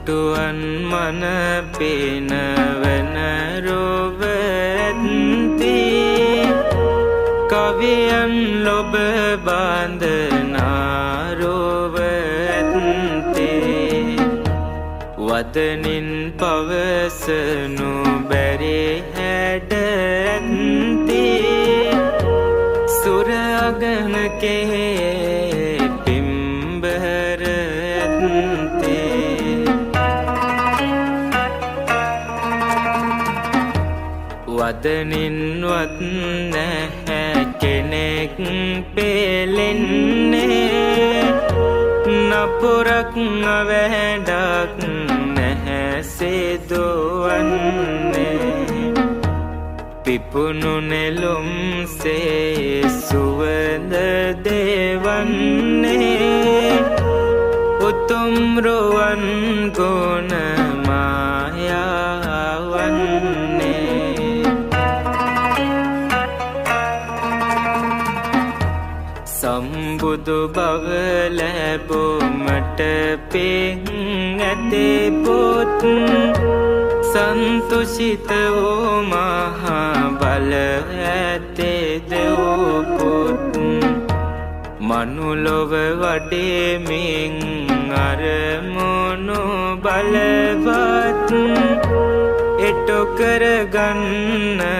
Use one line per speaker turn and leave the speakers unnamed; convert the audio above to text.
දුටුවන් මන පේනවන රොව ඇත්ති කවියන් ලොබ බාඳනා රොව ඇත්ති වදනින් පවසනු බැරි හැඩ ඇත්ති සුර අගනකේ පිම්බර ඇත්ති වදනින්වත් නැහැ කෙනෙක් පෙලෙන්නේ නපුරක් අවැඩක් නැහැ සෙදුවන්නේ පිපුණු නෙළුම් සේ සුවඳ දෙවන්නේ උතුම් රුවන් ගුණ මායාවන්නේ සම්බුදු බව ලැබුමට පින් ඇතේ පොත් සන්තුෂිත වූ මහා බල ඇතේ දෙව් පුත් මනුලොව වඩෙමින් අරමුණු බලවත් එටු කරගන්නට